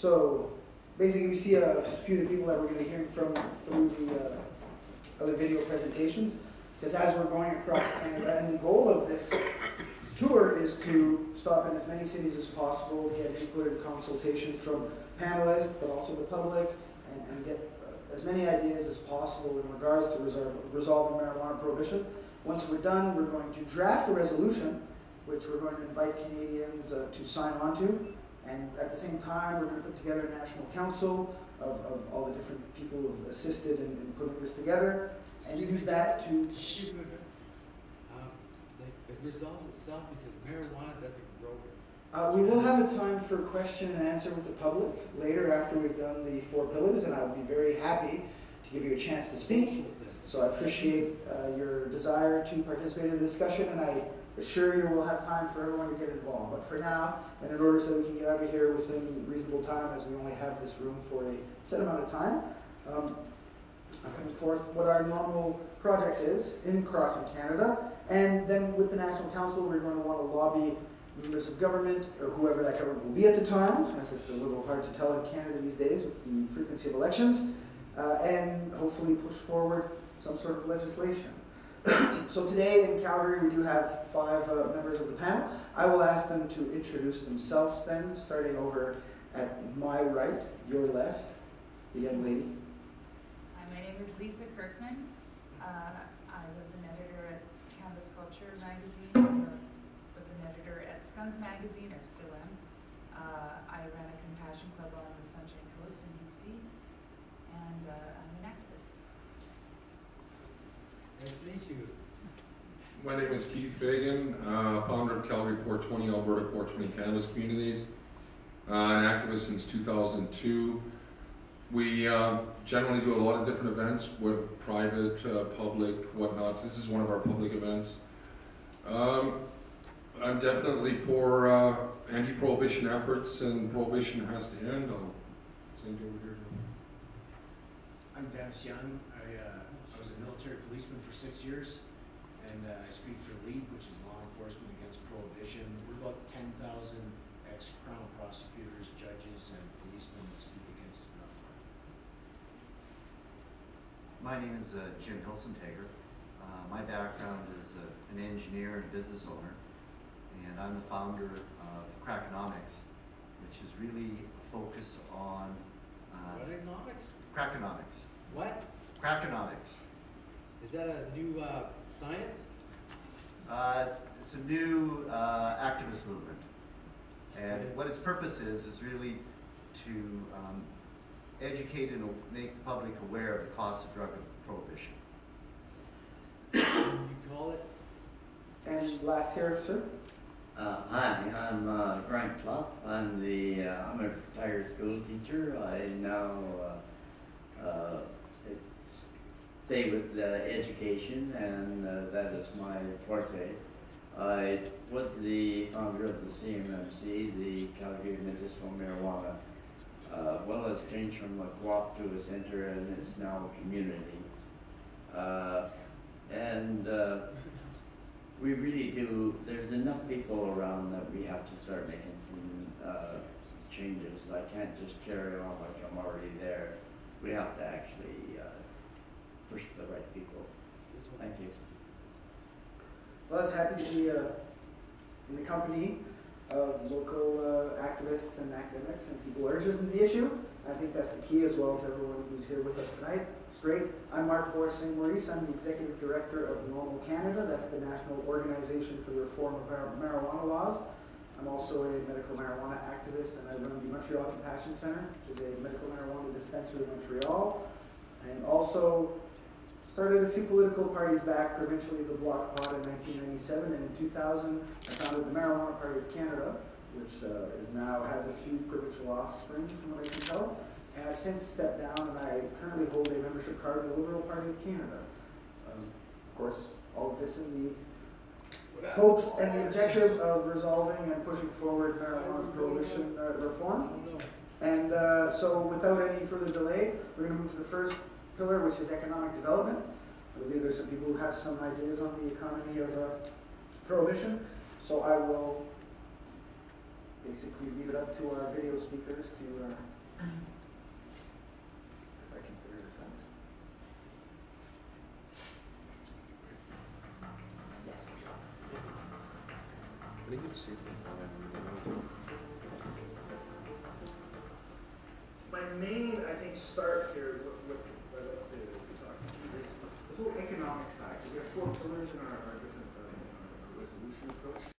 So basically we see a few of the people that we're going to be hearing from through the other video presentations, because as we're going across Canada, and the goal of this tour is to stop in as many cities as possible, get input and consultation from panelists, but also the public, and get as many ideas as possible in regards to resolving marijuana prohibition. Once we're done, we're going to draft a resolution, which we're going to invite Canadians to sign on to. And at the same time, we're going to put together a national council of all the different people who have assisted in putting this together, and use that to... It resolves itself because marijuana doesn't grow. We will have a time for question and answer with the public later after we've done the 4 pillars, and I would be very happy to give you a chance to speak. So I appreciate your desire to participate in the discussion, and I assure you we'll have time for everyone to get involved. But for now, and in order so we can get out of here within reasonable time, as we only have this room for a set amount of time, I'm putting forth what our Norml project is in Crossing Canada. And then with the National Council, we're going to want to lobby members of government, or whoever that government will be at the time, as it's a little hard to tell in Canada these days with the frequency of elections, and hopefully push forward some sort of legislation. So today in Calgary, we do have 5 members of the panel. I will ask them to introduce themselves then, starting over at my right, your left, the young lady. Hi, my name is Kirkman. I was an editor at Canvas Culture magazine, or was an editor at Skunk magazine, or still am. I ran a compassion club on the Sunshine Coast in BC, and I'm an activist. Nice to meet you. My name is Fagin, founder of Calgary 420, Alberta 420 Cannabis Communities, an activist since 2002. We generally do a lot of different events with private, public, whatnot. This is one of our public events. I'm definitely for anti-prohibition efforts, and prohibition has to end. I'll send you over here. I'm Dennis Young. I was a military policeman for 6 years, and I speak for LEAD, which is Law Enforcement Against Prohibition. We're about 10,000 ex-Crown prosecutors, judges, and policemen that speak against the government. My name is Jim Hilsenteger. My background is an engineer and a business owner, and I'm the founder of Crackonomics, which is really a focus on What economics? Crackonomics. What? Crackonomics. Is that a new science? It's a new activist movement, and what its purpose is really to educate and make the public aware of the costs of drug prohibition. You call it? And last here, sir. Hi, I'm Grant Cluff. I'm a retired school teacher. I now stay with education, and that is my forte. I was the founder of the CMMC, the Calgary Medicinal Marijuana. Well, it's changed from a co-op to a center, and it's now a community. We really do, there's enough people around that we have to start making some changes. I can't just carry on like I'm already there. We have to actually push the right people. Thank you. Well, it's happy to be in the company of local activists and academics and people who are interested in the issue. I think that's the key as well to everyone who's here with us tonight. It's great. I'm Marc-Boris St-Maurice. I'm the Executive Director of Norml Canada. That's the National Organization for the Reform of Marijuana Laws. I'm also a medical marijuana activist, and I run the Montreal Compassion Centre, which is a medical marijuana dispensary in Montreal, and also started a few political parties back, provincially the Bloc Pot in 1997, and in 2000 I founded the Marijuana Party of Canada, which has a few provincial offspring from what I can tell. And I've since stepped down, and I currently hold a membership card in the Liberal Party of Canada. Of course, all of this in the hopes and the objective of resolving and pushing forward marijuana prohibition reform. And so without any further delay, we're going to move to the first pillar, which is economic development. I believe there's some people who have some ideas on the economy of prohibition. So I will basically leave it up to our video speakers to, if I can figure this out. Yes. Pretty good to see. My main, I think, start here, what I'd like to talk to is the whole economic side, because we have 4 pillars in our different, in our resolution approach.